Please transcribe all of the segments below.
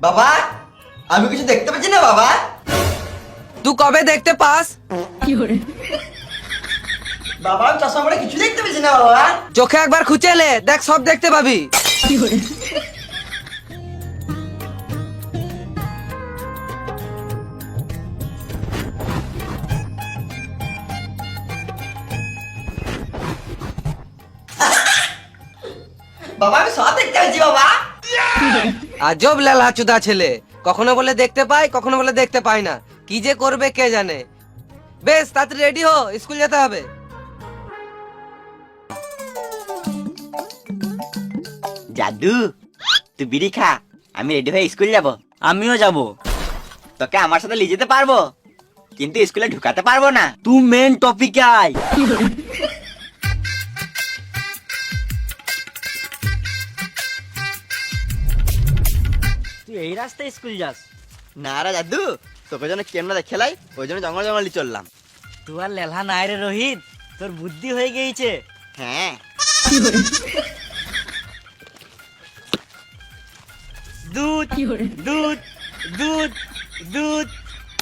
বাবা আমি কিছু দেখতে পাচ্ছি না বাবা। তুই কবে দেখতে পাস? বাবা আমি চশমা পরে কিছু দেখতে পাচ্ছি না বাবা। চোখে একবার খুঁচেলে দেখ, সব দেখতে পাবি। বাবা আমি সব দেখতে পাচ্ছি বাবা। আজব লেলা চুদা ছেলে, কখনো বলে দেখতে পাই, কখনো বলে দেখতে পাই না। কি যে করবে কে জানে। বেশ তাড়াতাড়ি রেডি হো, স্কুল যেতে হবে। জাদু তুই বিড়ি খা, আমি রেডি হয়ে স্কুল যাব। আমিও যাব। তোকে আমার সাথে নিয়ে যেতে পারবো, কিন্তু স্কুলে ঢুকাতে পারবো না। তুই মেন টপিকে আয়। তুই এই রাস্তায় স্কুল যাস? না রে জাদু, তোকে যেন কেমন খেলাই, ওই জন্য জঙ্গল জঙ্গলি চললাম। তুই আর লেলা নাই রে রোহিত, তোর বুদ্ধি হয়ে গিয়েছে। হ্যাঁ দুধ দুধ দুধ দুধ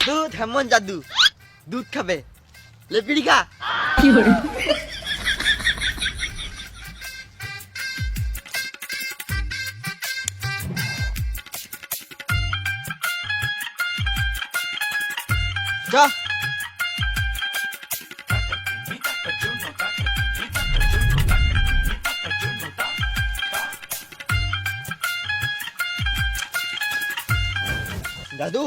দুধ, হেমন জাদু দুধ খাবে, লে বিড়ি খা। চ দাদু,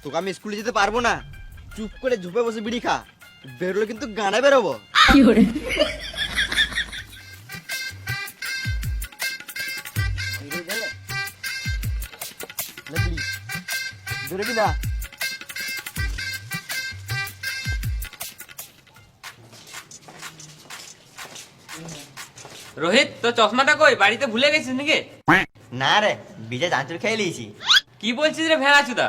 তোকে আমি স্কুলে যেতে পারবো না। চুপ করে ঝুপে বসে বিড়ি খা, বেরোলে কিন্তু গানে বেরোবো। বেরোবি না? রোহিত, তোর চশমাটা কই? বাড়িতে ভুলে গেছিস নাকি? না রে, বিজয় চাঁচুর খেয়ে নিয়েছি। কি বলছিস রে ভেড়া চুদা?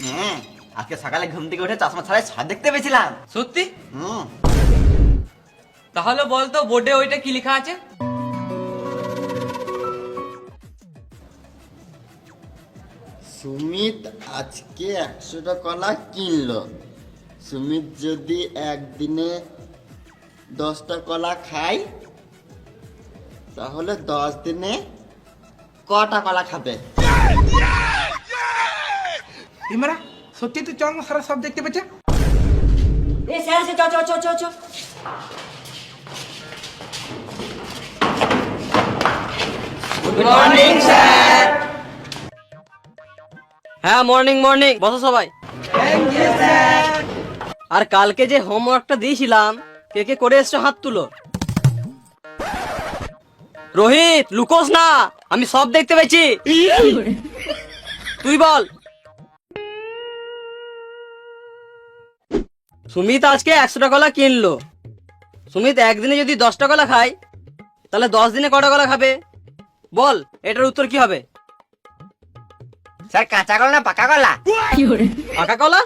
হ্যাঁ, আজকে সকালে ঘুম থেকে উঠে চশমা ছাড়াই সব দেখতে পেয়েছিলাম। সত্যি? হুম, তাহলে বল তো বোর্ডে ওইটা কি লেখা আছে? সুমিত আজকে 100টা কলা কিনলো। সুমিত যদি একদিনে 10টা কলা খায়, তাহলে 10 দিনে কটা কলা খাবে? ইমরা সত্যি তুই চল সারা সব দেখতে পেয়েছে। এ স্যার সে চ চ চ চ চ। Good morning sir. হ্যাঁ মর্নিং মর্নিং, বসো সবাই। আর কালকে যে হোমওয়ার্কটা দিয়েছিলাম, কে কে করে এসছো হাত তুলো। রোহিত লুকোস না, আমি সব দেখতে পেয়েছি। তুই বল। সুমিত আজকে 100টা কলা কিনলো। সুমিত একদিনে যদি 10টা কলা খায়, তাহলে 10 দিনে কটা কলা খাবে? বল, এটার উত্তর কি হবে? স্যার কাঁচা কলা না পাকা কলা? পাকা কলা।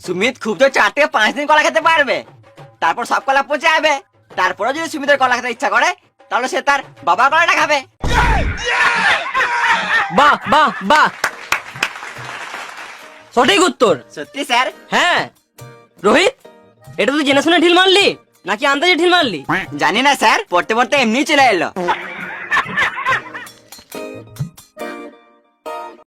সুমিত খুব তো 4 থেকে 5 দিন কলা খেতে পারবে, তারপর সব কলা পচে যাবে। তারপরে যদি সুমিতের কলা খেতে ইচ্ছা করে, তাহলে সে তার বাবার কলাটা খাবে। বাহ বাহ বাহ, সঠিক উত্তর। সত্যি স্যার? হ্যাঁ রোহিত, এটা তুই জেনে শুনে ঢিল মারলি নাকি আন্দাজে ঢিল মারলি? জানি না স্যার, পড়তে পড়তে এমনি চলে এলো।